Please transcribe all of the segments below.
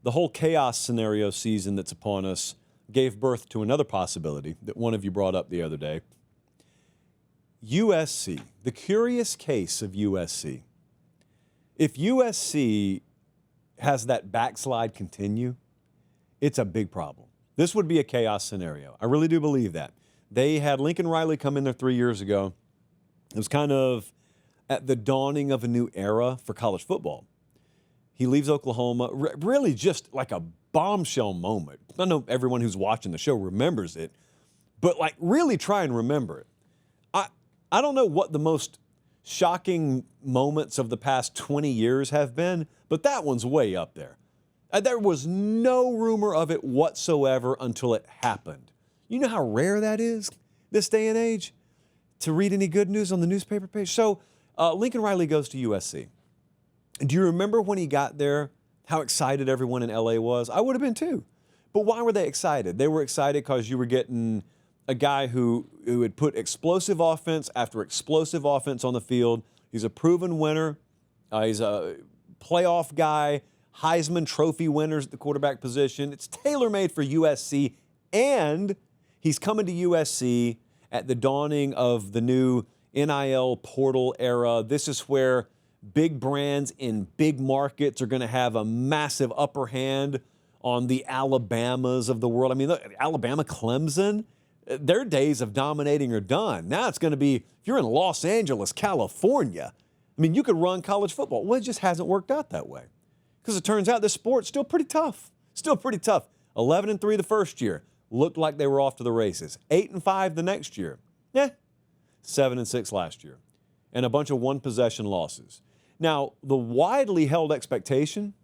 the whole chaos scenario season that's upon us gave birth to another possibility that one of you brought up the other day. USC, the curious case of USC. If USC has that backslide continue, it's a big problem. This would be a chaos scenario. I really do believe that. They had Lincoln Riley come in there 3 years ago. It was kind of at the dawning of a new era for college football. He leaves Oklahoma, really just like a bombshell moment. I know everyone who's watching the show remembers it, but like really try and remember it. I don't know what the most shocking moments of the past 20 years have been, but that one's way up there. There was no rumor of it whatsoever until it happened. You know how rare that is this day and age to read any good news on the newspaper page? So Lincoln Riley goes to USC. Do you remember when he got there, how excited everyone in LA was? I would have been too. But why were they excited? They were excited because you were getting a guy who had put explosive offense after explosive offense on the field. He's a proven winner. He's a playoff guy, Heisman Trophy winners at the quarterback position. It's tailor-made for USC, and he's coming to USC at the dawning of the new NIL portal era. This is where big brands in big markets are going to have a massive upper hand on the Alabamas of the world. I mean, look, Alabama, Clemson, their days of dominating are done. Now it's going to be, if you're in Los Angeles, California, I mean, you could run college football. Well, it just hasn't worked out that way. Because it turns out this sport's still pretty tough. Still pretty tough. 11-3 the first year. Looked like they were off to the races. 8-5 the next year. 7-6 last year. And a bunch of one-possession losses. Now, the widely held expectation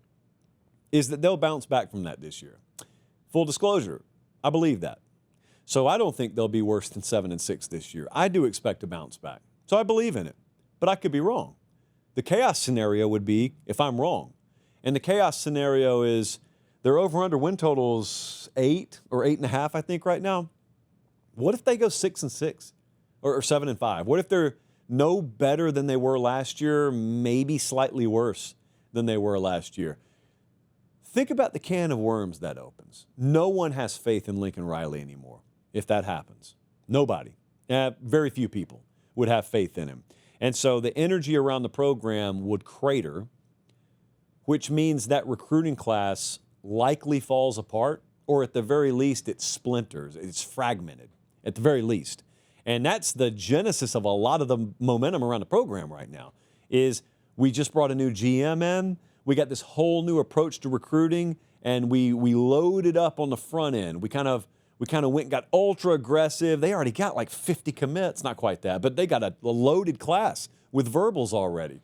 is that they'll bounce back from that this year. Full disclosure, I believe that. So I don't think they'll be worse than 7-6 this year. I do expect to bounce back. So I believe in it. But I could be wrong. The chaos scenario would be if I'm wrong. And the chaos scenario is their over-under win total's 8 or 8.5, I think, right now. What if they go 6-6 or 7-5? What if they're no better than they were last year, maybe slightly worse than they were last year? Think about the can of worms that opens. No one has faith in Lincoln Riley anymore if that happens. Nobody. Very few people would have faith in him. And so the energy around the program would crater, which means that recruiting class likely falls apart, or at the very least, it splinters. It's fragmented, at the very least. And that's the genesis of a lot of the momentum around the program right now, is we just brought a new GM in. We got this whole new approach to recruiting, and we loaded up on the front end. We kind of went and got ultra aggressive. They already got like 50 commits, not quite that, but they got a loaded class with verbals already.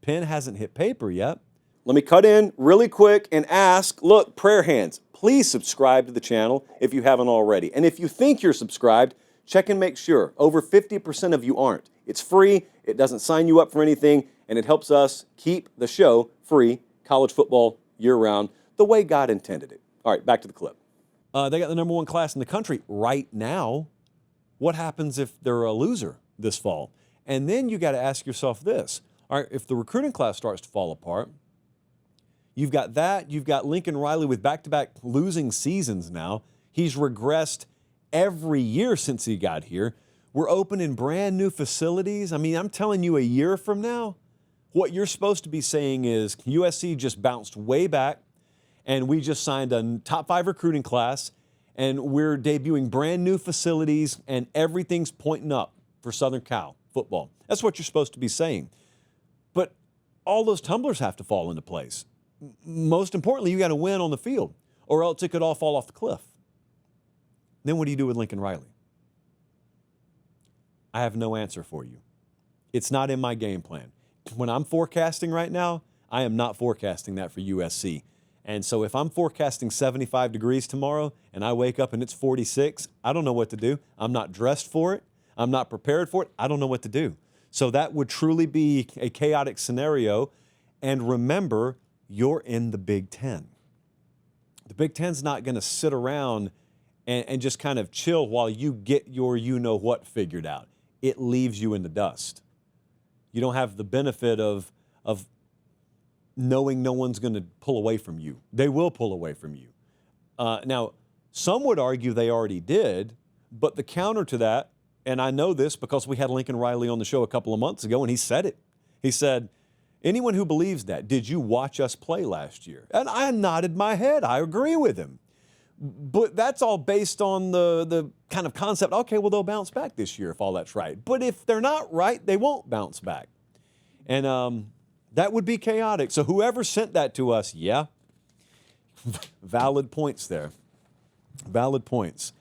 Pen hasn't hit paper yet. Let me cut in really quick and ask, look, prayer hands, please subscribe to the channel if you haven't already. And if you think you're subscribed, check and make sure. Over 50% of you aren't. It's free, it doesn't sign you up for anything, and it helps us keep the show free, college football year-round, the way God intended it. All right, back to the clip. They got the number one class in the country right now. What happens if they're a loser this fall? And then you got to ask yourself this. All right, if the recruiting class starts to fall apart, you've got that. You've got Lincoln Riley with back-to-back losing seasons now. He's regressed every year since he got here. We're opening brand new facilities. I mean, I'm telling you, a year from now, what you're supposed to be saying is USC just bounced way back, and we just signed a top 5 recruiting class, and we're debuting brand new facilities, and everything's pointing up for Southern Cal football. That's what you're supposed to be saying. But all those tumblers have to fall into place. Most importantly, you got to win on the field, or else it could all fall off the cliff. Then what do you do with Lincoln Riley? I have no answer for you. It's not in my game plan. When I'm forecasting right now, I am not forecasting that for USC. And so if I'm forecasting 75 degrees tomorrow and I wake up and it's 46, I don't know what to do. I'm not dressed for it. I'm not prepared for it. I don't know what to do. So that would truly be a chaotic scenario. And remember, you're in the Big Ten. The Big Ten's not going to sit around and just kind of chill while you get your you-know-what figured out. It leaves you in the dust. You don't have the benefit of knowing no one's going to pull away from you. They will pull away from you. Now, some would argue they already did, but the counter to that, and I know this because we had Lincoln Riley on the show a couple of months ago, and he said it. He said, anyone who believes that, did you watch us play last year? And I nodded my head. I agree with him. But that's all based on the kind of concept, okay, well, they'll bounce back this year if all that's right. But if they're not right, they won't bounce back. And that would be chaotic. So whoever sent that to us, yeah, valid points there. Valid points.